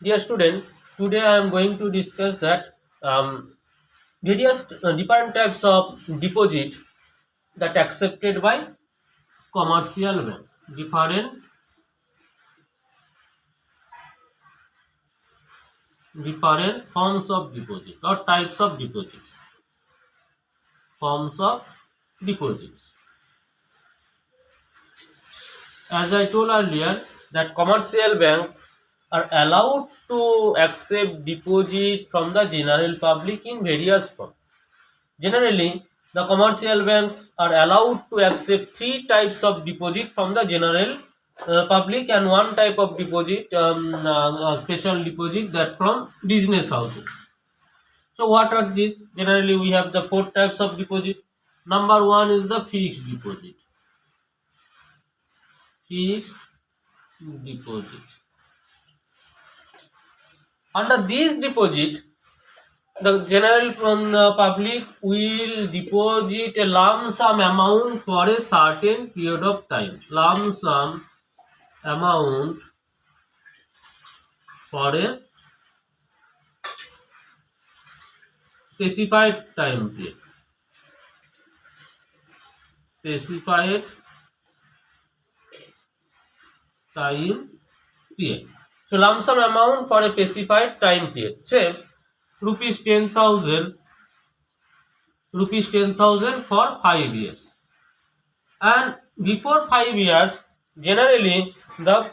Dear student, today I am going to discuss that various different types of deposit that accepted by commercial bank. Different forms of deposit or types of deposits. Forms of deposits. As I told earlier, that commercial banks are allowed to accept deposit from the general public in various forms. Generally, the commercial banks are allowed to accept three types of deposit from the general public and one type of deposit, special deposit that from business houses. So what are these? Generally, we have the four types of deposit. Number one is the fixed deposit. Fixed deposit. Under these deposit, the general from the public will deposit a lump sum amount for a certain period of time. Lump sum amount for a specified time period. Specified time period. So lump sum amount for a specified time period. Say rupees 10,000 for 5 years. And before 5 years, generally the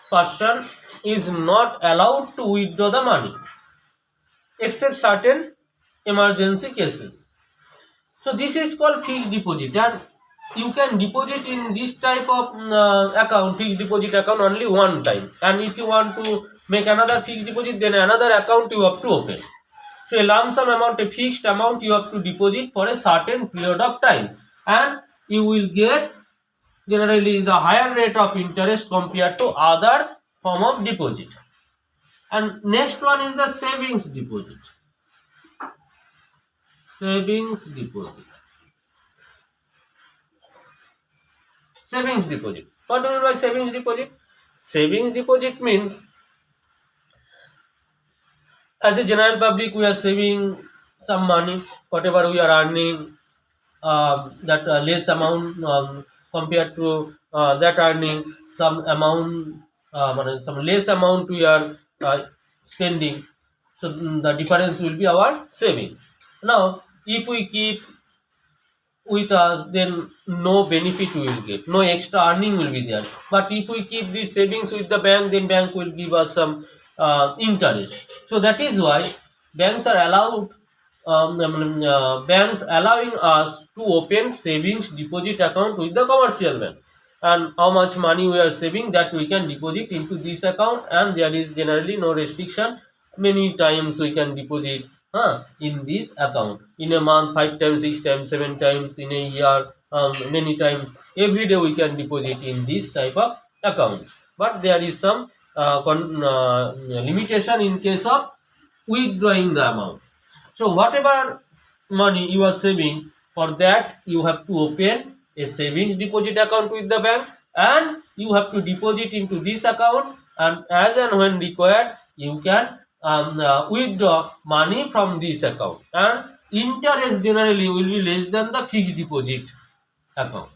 person is not allowed to withdraw the money except certain emergency cases. So this is called fixed deposit, and you can deposit in this type of account, fixed deposit account, only one time. And if you want to make another fixed deposit, then another account you have to open. So a lump sum amount, a fixed amount you have to deposit for a certain period of time, and you will get generally the higher rate of interest compared to other form of deposit. And next one is the savings deposit. Savings deposit. Savings deposit. What do you mean by savings deposit? Savings deposit means, as a general public, we are saving some money, whatever we are earning, that less amount compared to that earning, some amount, some less amount we are spending. So the difference will be our savings. Now, if we keep with us, then no benefit we will get, no extra earning will be there. But if we keep these savings with the bank, then bank will give us some interest. So that is why banks are allowed, banks allowing us to open savings deposit account with the commercial bank, and how much money we are saving, that we can deposit into this account, and there is generally no restriction. Many times we can deposit in this account, in a month 5 times, 6 times, 7 times, in a year many times, every day we can deposit in this type of accounts. But there is some limitation in case of withdrawing the amount. So whatever money you are saving, for that you have to open a savings deposit account with the bank, and you have to deposit into this account, and as and when required you can withdraw money from this account, and interest generally will be less than the fixed deposit account.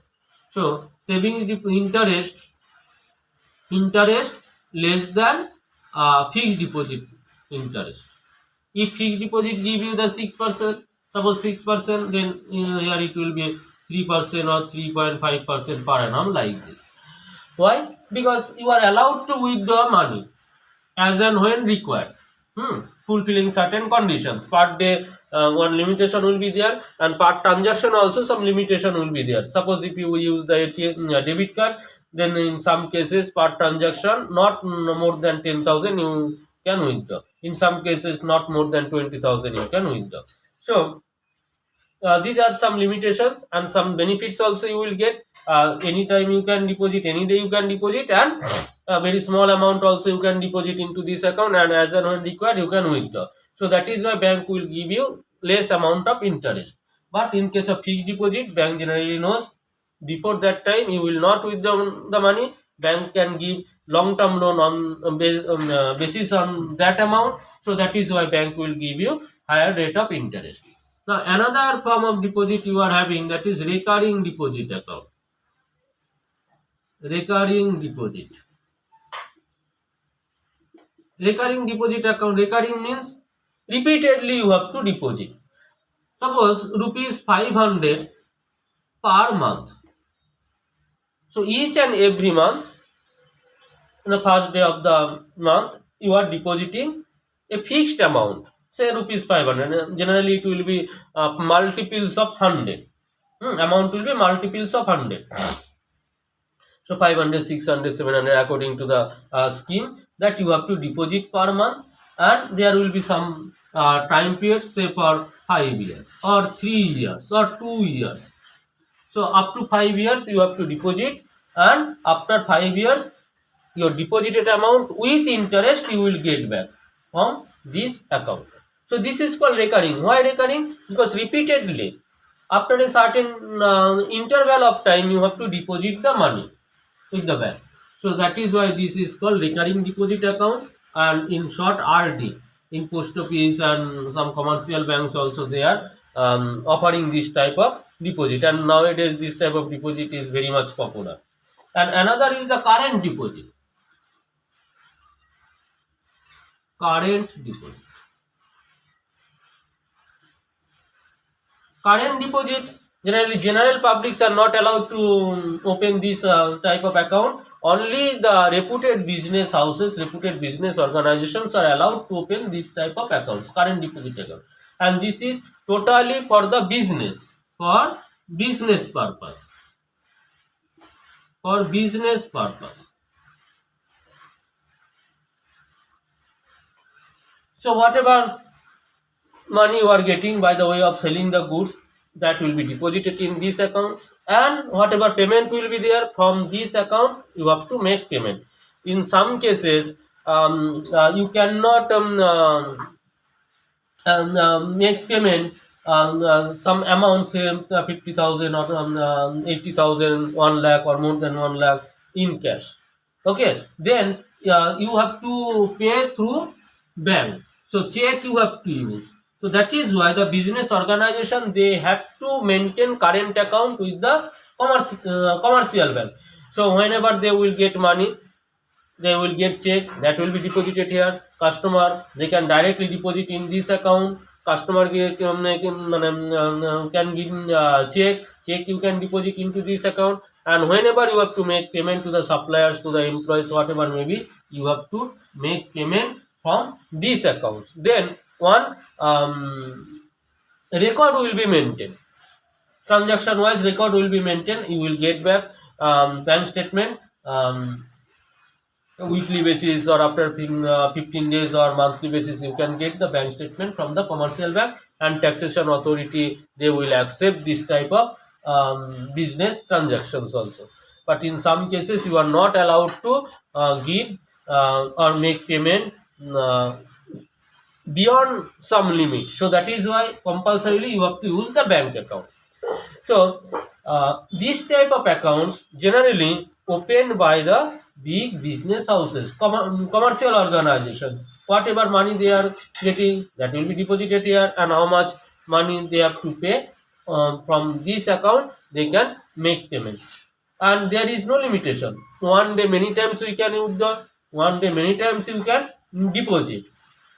So savings interest less than fixed deposit interest. If fixed deposit give you the 6%, suppose 6%, then here it will be 3% or 3.5% per annum, like this. Why? Because you are allowed to withdraw money as and when required, fulfilling certain conditions. Per day one limitation will be there, and per transaction also some limitation will be there. Suppose if you use the ATM, debit card, then in some cases per transaction not more than 10,000 you can withdraw. In some cases not more than 20,000 you can withdraw. So these are some limitations, and some benefits also you will get. Anytime you can deposit, any day you can deposit, and a very small amount also you can deposit into this account, and as and when required you can withdraw. So that is why bank will give you less amount of interest. But in case of fixed deposit, bank generally knows before that time you will not withdraw the money, bank can give long term loan on basis on that amount. So that is why bank will give you higher rate of interest. Now another form of deposit you are having, that is recurring deposit account. Recurring deposit. Recurring deposit account. Recurring means repeatedly you have to deposit. Suppose rupees 500 per month. So each and every month, on the first day of the month, you are depositing a fixed amount, say rupees 500. Generally, it will be multiples of 100. Amount will be multiples of 100. So 500, 600, 700 according to the scheme that you have to deposit per month, and there will be some time period, say for 5 years or 3 years or 2 years. So up to 5 years you have to deposit, and after 5 years your deposited amount with interest you will get back from this account. So this is called recurring. Why recurring? Because repeatedly after a certain interval of time you have to deposit the money with the bank. So that is why this is called recurring deposit account, and in short RD. In post office and some commercial banks also they are offering this type of deposit, and nowadays this type of deposit is very much popular. And another is the current deposit. Current deposit. Current deposits, generally general publics are not allowed to open this type of account. Only the reputed business houses, reputed business organizations are allowed to open this type of accounts, current deposit account. And this is totally for the business, for business purpose. For business purpose. So whatever money you are getting by the way of selling the goods, that will be deposited in this account, and whatever payment will be there from this account you have to make payment. In some cases you cannot make payment some amount, say 50,000 or 80,000, 1 lakh or more than 1 lakh in cash. Okay, then you have to pay through bank. So check you have to use. So that is why the business organization, they have to maintain current account with the commercial bank. So whenever they will get money, they will get check that will be deposited here. Customer, they can directly deposit in this account. Customer can give check you can deposit into this account, and whenever you have to make payment to the suppliers, to the employees, whatever maybe, you have to make payment from these accounts. Then one record will be maintained. Transaction wise record will be maintained. You will get back bank statement weekly basis, or after 15 days or monthly basis you can get the bank statement from the commercial bank, and taxation authority, they will accept this type of business transactions also. But in some cases you are not allowed to give or make payment beyond some limit. So that is why compulsorily you have to use the bank account. So this type of accounts generally opened by the big business houses, commercial organizations. Whatever money they are getting, that will be deposited here, and how much money they have to pay from this account, they can make payment. And there is no limitation. One day many times we can withdraw, one day many times you can deposit.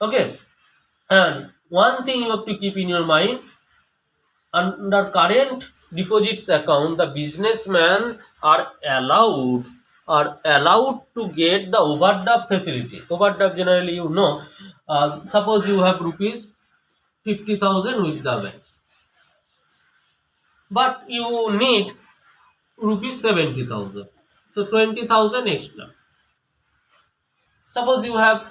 Okay. And one thing you have to keep in your mind, under current deposits account, the businessmen are allowed to get the overdraft facility. Overdraft, generally you know, suppose you have rupees 50,000 with the bank, but you need rupees 70,000, so 20,000 extra. Suppose you have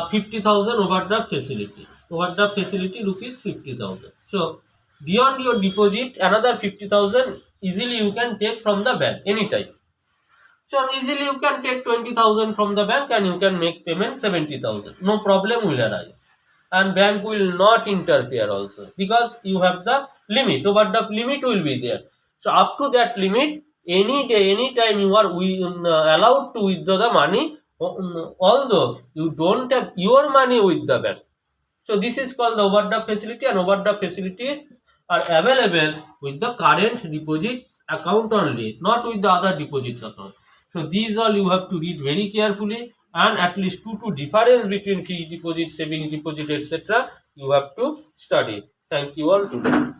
50,000 overdraft facility. Overdraft facility rupees 50,000. So beyond your deposit, another 50,000 easily you can take from the bank anytime. So easily you can take 20,000 from the bank and you can make payment 70,000. No problem will arise, and bank will not interfere also, because you have the limit. Overdraft limit will be there. So up to that limit any day, any time you are allowed to withdraw the money, although you don't have your money with the bank. So this is called the overdraft facility, and overdraft facility are available with the current deposit account only, not with the other deposits account. So these all you have to read very carefully, and at least two difference between fixed deposit, savings deposit, etc. you have to study. Thank you all today.